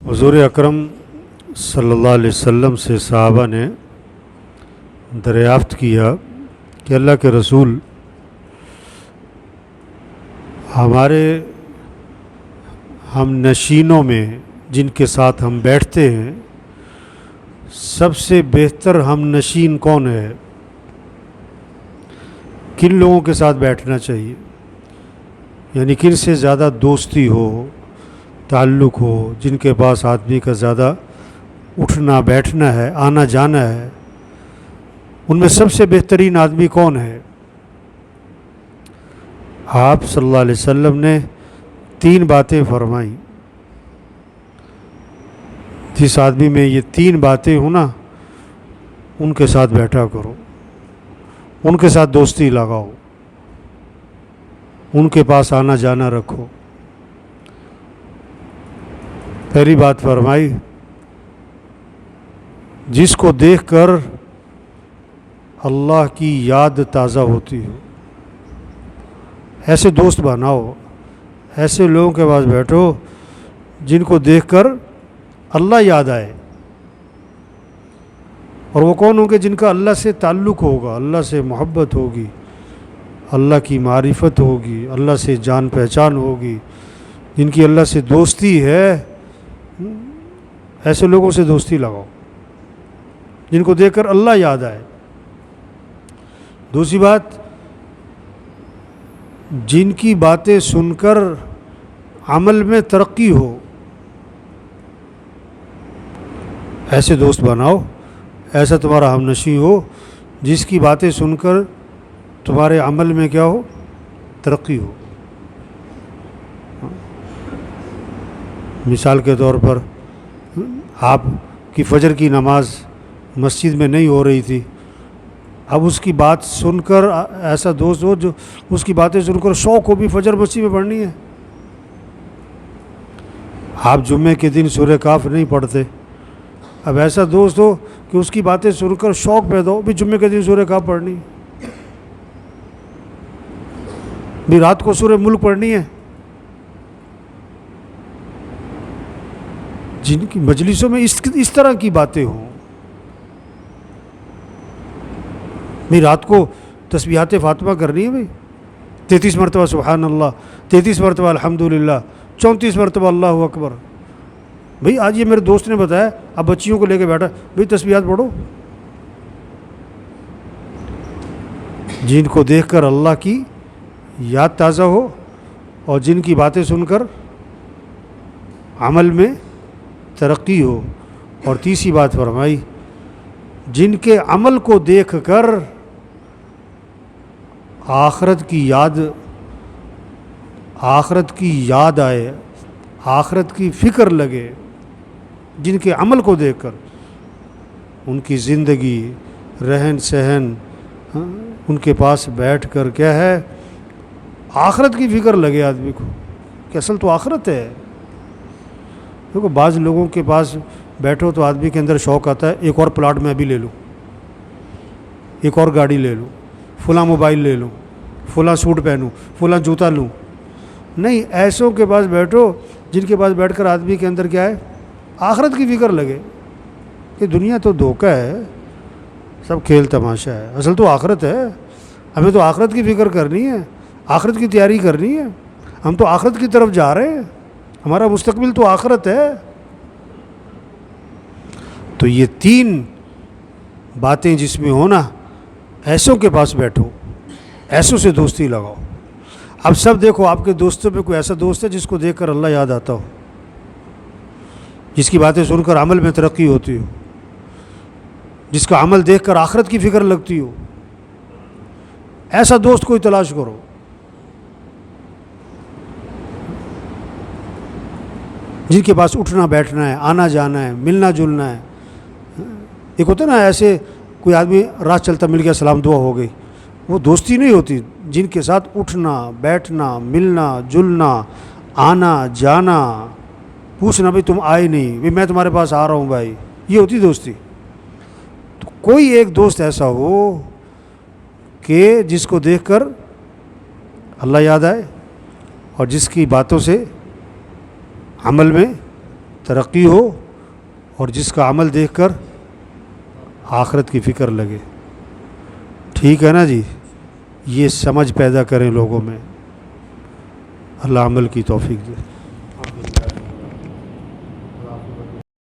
حضور اکرم صلی اللہ علیہ وسلم سے صحابہ نے دریافت کیا کہ اللہ کے رسول، ہمارے ہم نشینوں میں جن کے ساتھ ہم بیٹھتے ہیں سب سے بہتر ہم نشین کون ہے؟ کن لوگوں کے ساتھ بیٹھنا چاہیے؟ یعنی کن سے زیادہ دوستی ہو، تعلق ہو، جن کے پاس آدمی کا زیادہ اٹھنا بیٹھنا ہے، آنا جانا ہے، ان میں سب سے بہترین آدمی کون ہے؟ آپ صلی اللہ علیہ وسلم نے 3 باتیں فرمائیں. جس آدمی میں یہ 3 باتیں ہوں نا، ان کے ساتھ بیٹھا کرو، ان کے ساتھ دوستی لگاؤ، ان کے پاس آنا جانا رکھو. پہلی بات فرمائی، جس کو دیکھ کر اللہ کی یاد تازہ ہوتی ہو، ایسے دوست بناؤ، ایسے لوگوں کے پاس بیٹھو جن کو دیکھ کر اللہ یاد آئے. اور وہ کون ہوں گے؟ جن کا اللہ سے تعلق ہوگا، اللہ سے محبت ہوگی، اللہ کی معرفت ہوگی، اللہ سے جان پہچان ہوگی، جن کی اللہ سے دوستی ہے. ایسے لوگوں سے دوستی لگاؤ جن کو دیکھ کر اللہ یاد آئے. دوسری بات، جن کی باتیں سن کر عمل میں ترقی ہو، ایسے دوست بناؤ، ایسا تمہارا ہمنشیں ہو جس کی باتیں سن کر تمہارے عمل میں کیا ہو؟ ترقی ہو. مثال کے طور پر، آپ کی فجر کی نماز مسجد میں نہیں ہو رہی تھی، اب اس کی بات سن کر ایسا دوست ہو جو اس کی باتیں سن کر شوق ہو بھی فجر مسجد میں پڑھنی ہے. آپ جمعے کے دن سورہ کاف نہیں پڑھتے، اب ایسا دوست ہو کہ اس کی باتیں سن کر شوق پیدا ہو بھی جمعے کے دن سورہ کاف پڑھنی ہے، بھی رات کو سورہ ملک پڑھنی ہے. جن کی مجلسوں میں اس طرح کی باتیں ہوں، بھی رات کو تسبیحات فاطمہ کرنی ہے، بھائی 33 مرتبہ سبحان اللہ، 33 مرتبہ الحمدللہ، 34 مرتبہ اللہ اکبر. بھئی آج یہ میرے دوست نے بتایا، اب بچیوں کو لے کے بیٹھا، بھئی تسبیحات پڑھو. جن کو دیکھ کر اللہ کی یاد تازہ ہو اور جن کی باتیں سن کر عمل میں ترقی ہو. اور تیسری بات فرمائی، جن کے عمل کو دیکھ کر آخرت کی یاد آئے، آخرت کی فکر لگے. جن کے عمل کو دیکھ کر ان کی زندگی، رہن سہن، ان کے پاس بیٹھ کر کیا ہے، آخرت کی فکر لگے آدمی کو کہ اصل تو آخرت ہے. دیکھو بعض لوگوں کے پاس بیٹھو تو آدمی کے اندر شوق آتا ہے، ایک اور پلاٹ میں ابھی لے لوں، ایک اور گاڑی لے لوں، فلاں موبائل لے لوں، فلاں سوٹ پہنوں، فلاں جوتا لوں. نہیں، ایسوں کے پاس بیٹھو جن کے پاس بیٹھ کر آدمی کے اندر کیا ہے، آخرت کی فکر لگے کہ دنیا تو دھوکہ ہے، سب کھیل تماشا ہے، اصل تو آخرت ہے. ہمیں تو آخرت کی فکر کرنی ہے، آخرت کی تیاری کرنی ہے، ہم تو آخرت کی طرف جا رہے ہیں، ہمارا مستقبل تو آخرت ہے. تو یہ 3 باتیں جس میں ہونا، ایسوں کے پاس بیٹھو، ایسوں سے دوستی لگاؤ. اب سب دیکھو آپ کے دوستوں میں کوئی ایسا دوست ہے جس کو دیکھ کر اللہ یاد آتا ہو، جس کی باتیں سن کر عمل میں ترقی ہوتی ہو، جس کا عمل دیکھ کر آخرت کی فکر لگتی ہو. ایسا دوست کوئی تلاش کرو. جن کے پاس اٹھنا بیٹھنا ہے، آنا جانا ہے، ملنا جلنا ہے. ایک ہوتا ہے نا ایسے کوئی آدمی راہ چلتا مل گیا، سلام دعا ہو گئی، وہ دوستی نہیں ہوتی. جن کے ساتھ اٹھنا بیٹھنا، ملنا جلنا، آنا جانا، پوچھنا بھئی تم آئے نہیں، بھئی میں تمہارے پاس آ رہا ہوں بھائی، یہ ہوتی دوستی. تو کوئی ایک دوست ایسا ہو کہ جس کو دیکھ کر اللہ یاد آئے اور جس کی باتوں سے عمل میں ترقی ہو اور جس کا عمل دیکھ کر آخرت کی فکر لگے. ٹھیک ہے نا جی؟ یہ سمجھ پیدا کریں لوگوں میں. اللہ عمل کی توفیق دے.